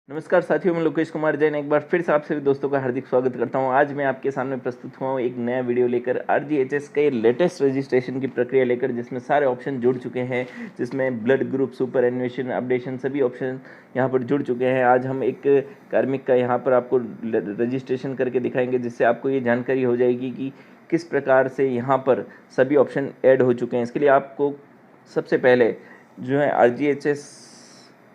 नमस्कार साथियों, मैं लोकेश कुमार जैन एक बार फिर से आप सभी दोस्तों का हार्दिक स्वागत करता हूं। आज मैं आपके सामने प्रस्तुत हुआ हूं एक नया वीडियो लेकर आरजीएचएस के लेटेस्ट रजिस्ट्रेशन की प्रक्रिया लेकर, जिसमें सारे ऑप्शन जुड़ चुके हैं, जिसमें ब्लड ग्रुप, सुपर एन्वेशन, अपडेशन सभी ऑप्शन यहां पर जुड़ चुके हैं। आज हम एक कार्मिक का यहां पर आपको रजिस्ट्रेशन करके दिखाएंगे, जिससे आपको ये जानकारी हो जाएगी कि किस प्रकार से यहाँ पर सभी ऑप्शन ऐड हो चुके हैं। इसके लिए आपको सबसे पहले जो है आरजीएचएस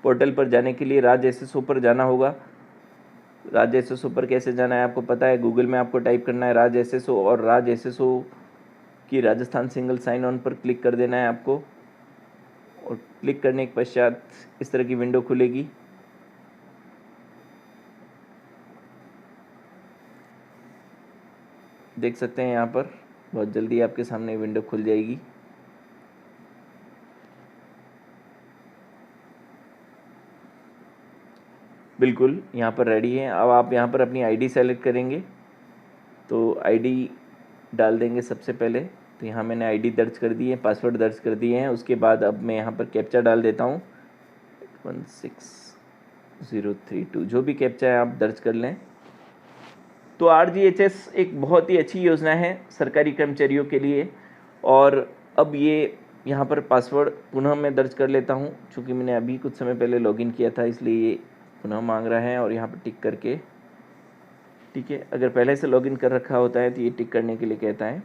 पोर्टल पर जाने के लिए राज एसएसओ पर जाना होगा। राज एसएसओ पर कैसे जाना है आपको पता है, गूगल में आपको टाइप करना है राज एसएसओ और राज एसएसओ की राजस्थान सिंगल साइन ऑन पर क्लिक कर देना है आपको। और क्लिक करने के पश्चात इस तरह की विंडो खुलेगी। देख सकते हैं यहाँ पर बहुत जल्दी आपके सामने विंडो खुल जाएगी। बिल्कुल यहाँ पर रेडी है। अब आप यहाँ पर अपनी आईडी सेलेक्ट करेंगे, तो आईडी डाल देंगे सबसे पहले। तो यहाँ मैंने आईडी दर्ज कर दी है, पासवर्ड दर्ज कर दिए हैं। उसके बाद अब मैं यहाँ पर कैप्चा डाल देता हूँ 16032, जो भी कैप्चा है आप दर्ज कर लें। तो आरजीएचएस एक बहुत ही अच्छी योजना है सरकारी कर्मचारियों के लिए। और अब ये यहाँ पर पासवर्ड पुनः मैं दर्ज कर लेता हूँ, चूँकि मैंने अभी कुछ समय पहले लॉगिन किया था, इसलिए ये पुनः मांग रहा है। और यहाँ पर टिक करके, ठीक है, अगर पहले से लॉगिन कर रखा होता है तो ये टिक करने के लिए कहता है।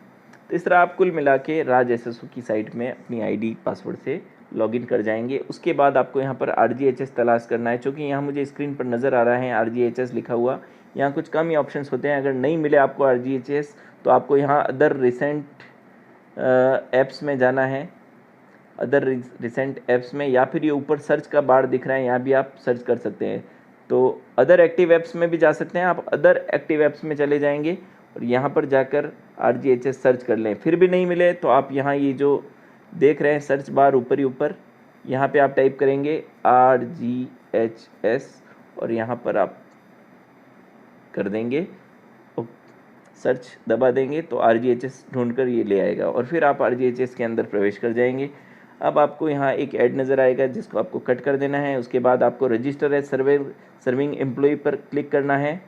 तो इस तरह आप कुल मिला के राज एसएसओ की साइट में अपनी आईडी पासवर्ड से लॉगिन कर जाएंगे। उसके बाद आपको यहाँ पर आरजीएचएस तलाश करना है। चूँकि यहाँ मुझे स्क्रीन पर नज़र आ रहा है आरजीएचएस लिखा हुआ, यहाँ कुछ कम ही ऑप्शंस होते हैं। अगर नहीं मिले आपको आरजीएचएस तो आपको यहाँ अदर रिसेंट ऐप्स में जाना है, अदर रिसेंट ऐप्स में, या फिर ये ऊपर सर्च का बार दिख रहा है, यहाँ भी आप सर्च कर सकते हैं। तो अदर एक्टिव ऐप्स में भी जा सकते हैं आप। अदर एक्टिव ऐप्स में चले जाएंगे और यहाँ पर जाकर आरजीएचएस सर्च कर लें। फिर भी नहीं मिले तो आप यहाँ ये जो देख रहे हैं सर्च बार ऊपर ही ऊपर, यहाँ पे आप टाइप करेंगे आरजीएचएस और यहाँ पर आप कर देंगे, सर्च दबा देंगे तो आरजीएचएस ढूंढकर ये ले आएगा और फिर आप आरजीएचएस के अंदर प्रवेश कर जाएंगे। अब आपको यहाँ एक ऐड नज़र आएगा जिसको आपको कट कर देना है। उसके बाद आपको रजिस्टर एज सर्विंग एम्प्लॉय पर क्लिक करना है।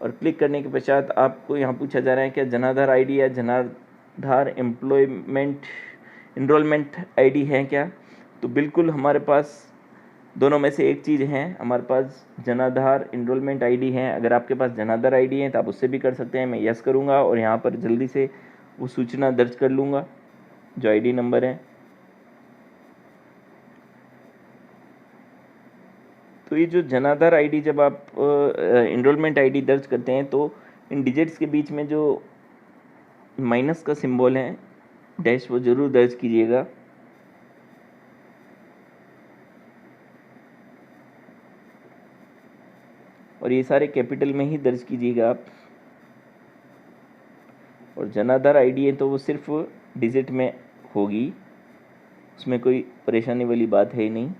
और क्लिक करने के पश्चात आपको यहाँ पूछा जा रहा है क्या जनाधार आईडी या जनाधार इनरोलमेंट आईडी है क्या। तो बिल्कुल हमारे पास दोनों में से एक चीज़ है, हमारे पास जनाधार इनरोलमेंट आईडी है। अगर आपके पास जनाधार आईडी है तो आप उससे भी कर सकते हैं। मैं यस करूँगा और यहाँ पर जल्दी से वो सूचना दर्ज कर लूँगा जो आईडी नंबर है। तो ये जो जनाधार आईडी, जब आप इनरोलमेंट आईडी दर्ज करते हैं तो इन डिजिट्स के बीच में जो माइनस का सिंबल है, डैश, वो ज़रूर दर्ज कीजिएगा। और ये सारे कैपिटल में ही दर्ज कीजिएगा आप। और जनाधार आईडी है तो वो सिर्फ डिजिट में होगी, उसमें कोई परेशानी वाली बात है ही नहीं।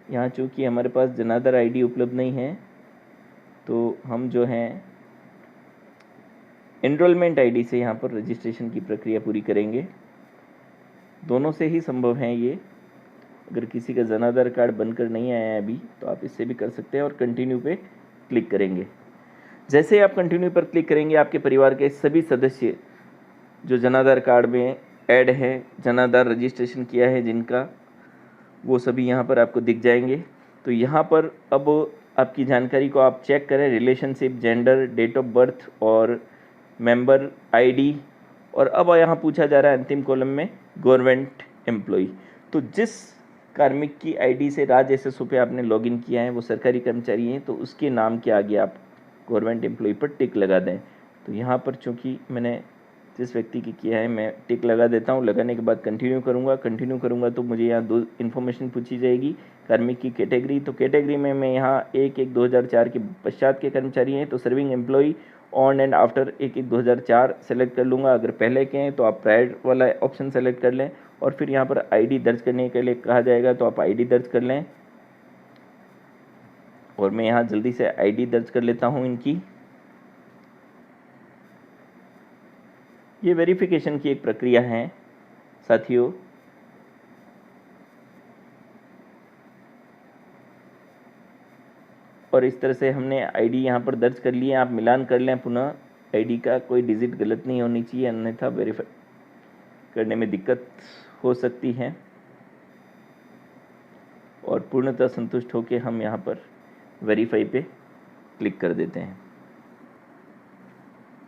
यहाँ चूँकि हमारे पास जनाधार आईडी उपलब्ध नहीं है तो हम जो हैं एनरोलमेंट आईडी से यहाँ पर रजिस्ट्रेशन की प्रक्रिया पूरी करेंगे। दोनों से ही संभव है ये। अगर किसी का जनाधार कार्ड बनकर नहीं आया है अभी तो आप इससे भी कर सकते हैं और कंटिन्यू पे क्लिक करेंगे। जैसे ही आप कंटिन्यू पर क्लिक करेंगे आपके परिवार के सभी सदस्य जो जनाधार कार्ड में ऐड है, जनाधार रजिस्ट्रेशन किया है जिनका, वो सभी यहाँ पर आपको दिख जाएंगे। तो यहाँ पर अब आपकी जानकारी को आप चेक करें, relationship, gender, date of birth और मेंबर आईडी। और अब यहाँ पूछा जा रहा है अंतिम कॉलम में गवर्नमेंट एम्प्लॉय। तो जिस कार्मिक की आईडी से राज एसएसओ पे आपने लॉगिन किया है वो सरकारी कर्मचारी हैं, तो उसके नाम के आगे आप गवर्नमेंट एम्प्लॉय पर टिक लगा दें। तो यहाँ पर चूँकि मैंने जिस व्यक्ति की किया है मैं टिक लगा देता हूँ। लगाने के बाद कंटिन्यू करूँगा तो मुझे यहाँ दो इन्फॉर्मेशन पूछी जाएगी। कार्मिक की कैटेगरी, तो कैटेगरी में मैं यहाँ 1/1/2004 के पश्चात के कर्मचारी हैं तो serving employ on and after 1/1/2004 select कर लूँगा। अगर पहले के हैं तो आप प्रायर वाला ऑप्शन सेलेक्ट कर लें। और फिर यहाँ पर आईडी दर्ज करने के लिए कहा जाएगा तो आप आईडी दर्ज कर लें। और मैं यहाँ जल्दी से आईडी दर्ज कर लेता हूँ इनकी। ये वेरिफिकेशन की एक प्रक्रिया है साथियों। और इस तरह से हमने आईडी यहाँ पर दर्ज कर लिया। आप मिलान कर लें पुनः, आईडी का कोई डिजिट गलत नहीं होनी चाहिए, अन्यथा वेरीफाई करने में दिक्कत हो सकती है। और पूर्णतः संतुष्ट होकर हम यहाँ पर वेरीफाई पे क्लिक कर देते हैं।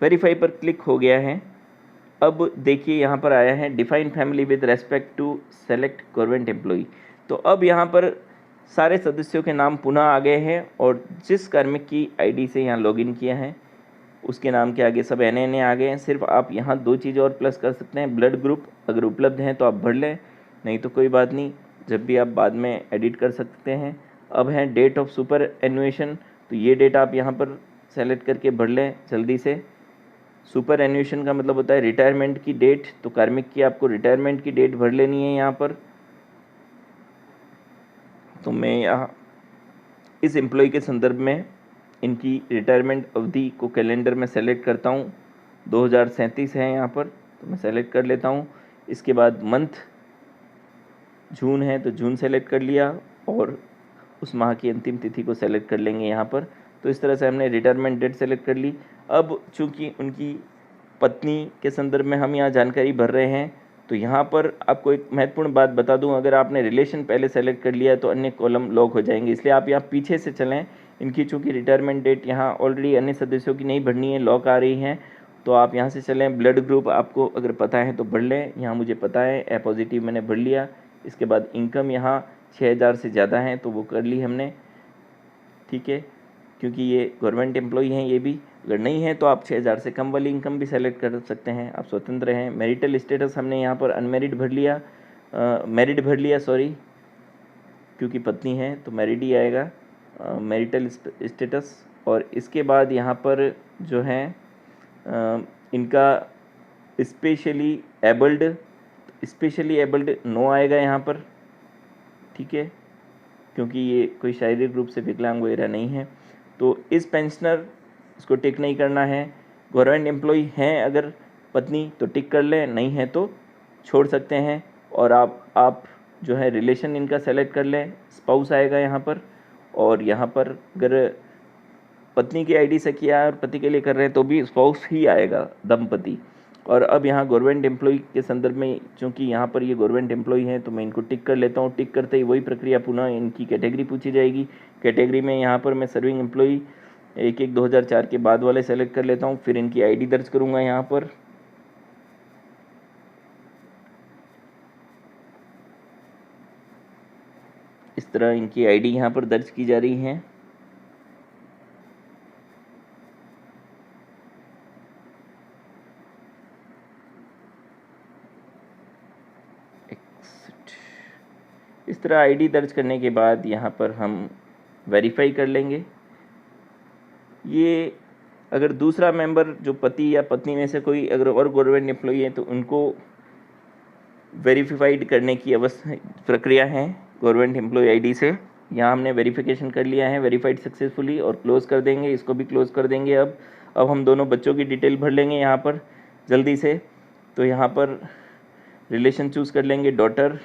वेरीफाई पर क्लिक हो गया है। अब देखिए यहाँ पर आया है define family with respect to select government employee. तो अब यहाँ पर सारे सदस्यों के नाम पुनः आ गए हैं और जिस कार्मिक की आईडी से यहाँ लॉगिन किया है उसके नाम के आगे सब NNA आ गए हैं। सिर्फ आप यहाँ 2 चीज़ें और प्लस कर सकते हैं, ब्लड ग्रुप अगर उपलब्ध हैं तो आप भर लें, नहीं तो कोई बात नहीं, जब भी आप बाद में एडिट कर सकते हैं। अब है डेट ऑफ सुपर एन्युएशन, तो ये डेट आप यहाँ पर सेलेक्ट करके भर लें जल्दी से। सुपर एन्युएशन का मतलब होता है रिटायरमेंट की डेट, तो कार्मिक की आपको रिटायरमेंट की डेट भर लेनी है यहाँ पर। तो मैं यहाँ इस एम्प्लॉय के संदर्भ में इनकी रिटायरमेंट अवधि को कैलेंडर में सेलेक्ट करता हूँ, 2037 है यहाँ पर, तो मैं सेलेक्ट कर लेता हूँ। इसके बाद मंथ जून है तो जून सेलेक्ट कर लिया और उस माह की अंतिम तिथि को सेलेक्ट कर लेंगे यहाँ पर। तो इस तरह से हमने रिटायरमेंट डेट सेलेक्ट कर ली। अब चूँकि उनकी पत्नी के संदर्भ में हम यहाँ जानकारी भर रहे हैं, तो यहाँ पर आपको एक महत्वपूर्ण बात बता दूं, अगर आपने रिलेशन पहले सेलेक्ट कर लिया है तो अन्य कॉलम लॉक हो जाएंगे, इसलिए आप यहाँ पीछे से चलें। इनकी चूँकि रिटायरमेंट डेट यहाँ ऑलरेडी अन्य सदस्यों की नहीं भरनी है, लॉक आ रही हैं, तो आप यहाँ से चलें। ब्लड ग्रुप आपको अगर पता है तो भर लें, यहाँ मुझे पता है ए पॉजिटिव मैंने भर लिया। इसके बाद इनकम यहाँ 6000 से ज़्यादा है तो वो कर ली हमने, ठीक है, क्योंकि ये गवर्नमेंट एम्प्लॉई हैं ये भी। अगर नहीं है तो आप 6000 से कम वाली इनकम भी सेलेक्ट कर सकते हैं, आप स्वतंत्र हैं। मैरिटल स्टेटस हमने यहाँ पर अनमेरिड भर लिया, मैरिड भर लिया सॉरी, क्योंकि पत्नी है तो मैरिड ही आएगा, मैरिटल स्टेटस। और इसके बाद यहाँ पर जो है इनका स्पेशली एबल्ड नो आएगा यहाँ पर, ठीक है, क्योंकि ये कोई शारीरिक रूप से विकलांग वगैरह नहीं है। तो इस पेंशनर इसको टिक नहीं करना है। गवर्नमेंट एम्प्लॉई हैं अगर पत्नी तो टिक कर लें, नहीं है तो छोड़ सकते हैं। और आप जो है रिलेशन इनका सेलेक्ट कर लें, स्पाउस आएगा यहाँ पर। और यहाँ पर अगर पत्नी की आईडी से किया और पति के लिए कर रहे हैं तो भी स्पाउस ही आएगा, दंपति। और अब यहाँ गवर्नमेंट एम्प्लॉई के संदर्भ में चूँकि यहाँ पर ये गवर्नमेंट एम्प्लॉई हैं तो मैं इनको टिक कर लेता हूँ। टिक करते ही वही प्रक्रिया पुनः इनकी कैटेगरी पूछी जाएगी। कैटेगरी में यहाँ पर मैं सर्विंग एम्प्लॉई 1/1/2004 के बाद वाले सेलेक्ट कर लेता हूँ, फिर इनकी आईडी दर्ज करूँगा यहाँ पर। इस तरह इनकी आईडी यहाँ पर दर्ज की जा रही है। इस तरह आईडी दर्ज करने के बाद यहाँ पर हम वेरीफाई कर लेंगे। ये अगर दूसरा मेंबर जो पति या पत्नी में से कोई अगर और गवर्नमेंट एम्प्लॉई है तो उनको वेरीफाइड करने की प्रक्रिया है गवर्नमेंट एम्प्लॉई आईडी से। यहाँ हमने वेरिफिकेशन कर लिया है, वेरीफाइड सक्सेसफुली, और क्लोज़ कर देंगे, इसको भी क्लोज़ कर देंगे। अब हम दोनों बच्चों की डिटेल भर लेंगे यहाँ पर जल्दी से। तो यहाँ पर रिलेशन चूज़ कर लेंगे, डॉटर।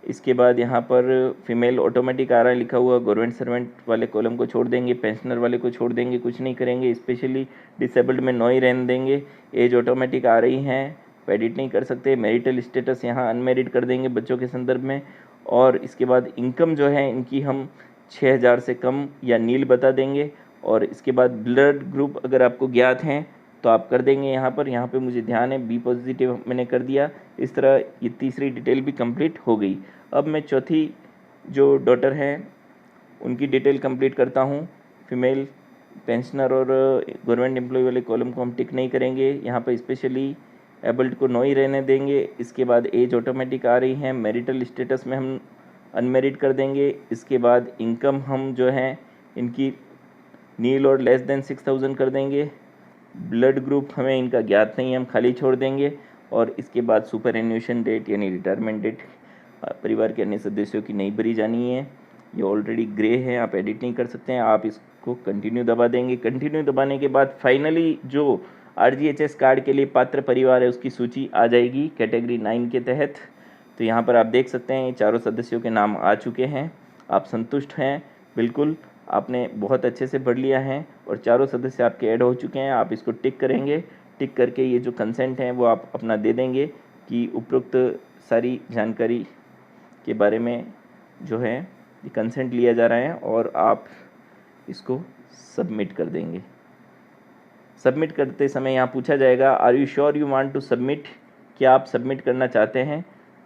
इसके बाद यहाँ पर फीमेल ऑटोमेटिक आ रहा है लिखा हुआ, गवर्नमेंट सर्वेंट वाले कॉलम को छोड़ देंगे, पेंशनर वाले को छोड़ देंगे, कुछ नहीं करेंगे। स्पेशली डिसेबल्ड में नो ही रहने देंगे। एज ऑटोमेटिक आ रही हैं, एडिट नहीं कर सकते। मैरिटल स्टेटस यहाँ अनमेरिड कर देंगे बच्चों के संदर्भ में। और इसके बाद इनकम जो है इनकी हम 6000 से कम या नील बता देंगे। और इसके बाद ब्लड ग्रुप अगर आपको ज्ञात हैं तो आप कर देंगे यहाँ पे मुझे ध्यान है बी पॉजिटिव मैंने कर दिया। इस तरह ये तीसरी डिटेल भी कंप्लीट हो गई। अब मैं चौथी जो डॉटर हैं उनकी डिटेल कंप्लीट करता हूँ। फीमेल पेंशनर और गवर्नमेंट एम्प्लॉय वाले कॉलम को हम टिक नहीं करेंगे, यहाँ पर स्पेशली एबल्ड को नो ही रहने देंगे। इसके बाद एज ऑटोमेटिक आ रही है, मैरिटल स्टेटस में हम अनमेरिड कर देंगे। इसके बाद इनकम हम जो है इनकी नील और लेस देन 6000 कर देंगे। ब्लड ग्रुप हमें इनका ज्ञात नहीं है, हम खाली छोड़ देंगे। और इसके बाद सुपर एन्यूएशन डेट यानी रिटायरमेंट डेट परिवार के अन्य सदस्यों की नहीं भरी जानी है, ये ऑलरेडी ग्रे है, आप एडिट नहीं कर सकते हैं। आप इसको कंटिन्यू दबा देंगे। कंटिन्यू दबाने के बाद फाइनली जो RGHS कार्ड के लिए पात्र परिवार है उसकी सूची आ जाएगी कैटेगरी 9 के तहत। तो यहाँ पर आप देख सकते हैं चारों सदस्यों के नाम आ चुके हैं। आप संतुष्ट हैं बिल्कुल। आपने बहुत अच्छे से पढ़ लिया है और चारों सदस्य आपके ऐड हो चुके हैं। आप इसको टिक करेंगे, टिक करके ये जो कंसेंट है वो आप अपना दे देंगे कि उपरोक्त सारी जानकारी के बारे में जो है ये कंसेंट लिया जा रहा है, और आप इसको सबमिट कर देंगे। सबमिट करते समय यहाँ पूछा जाएगा are you sure you want to submit, क्या आप सबमिट करना चाहते हैं?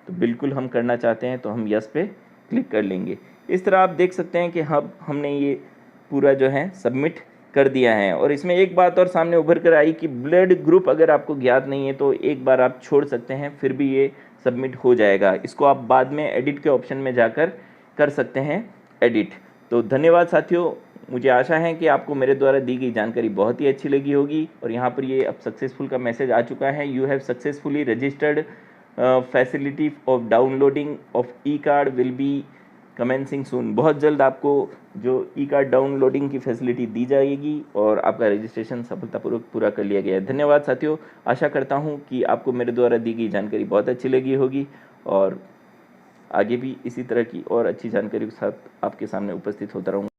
तो बिल्कुल हम करना चाहते हैं, तो हम यस पे क्लिक कर लेंगे। इस तरह आप देख सकते हैं कि हमने ये पूरा जो है सबमिट कर दिया है। और इसमें एक बात और सामने उभर कर आई कि ब्लड ग्रुप अगर आपको ज्ञात नहीं है तो एक बार आप छोड़ सकते हैं, फिर भी ये सबमिट हो जाएगा। इसको आप बाद में एडिट के ऑप्शन में जाकर कर सकते हैं एडिट। तो धन्यवाद साथियों, मुझे आशा है कि आपको मेरे द्वारा दी गई जानकारी बहुत ही अच्छी लगी होगी। और यहाँ पर ये अब सक्सेसफुल का मैसेज आ चुका है, you have successfully registered, facility of downloading of e card will be commencing soon. बहुत जल्द आपको जो ई कार्ड डाउनलोडिंग की फैसिलिटी दी जाएगी और आपका रजिस्ट्रेशन सफलतापूर्वक पूरा कर लिया गया है। धन्यवाद साथियों, आशा करता हूँ कि आपको मेरे द्वारा दी गई जानकारी बहुत अच्छी लगी होगी और आगे भी इसी तरह की और अच्छी जानकारी के साथ आपके सामने उपस्थित होता रहूँगा।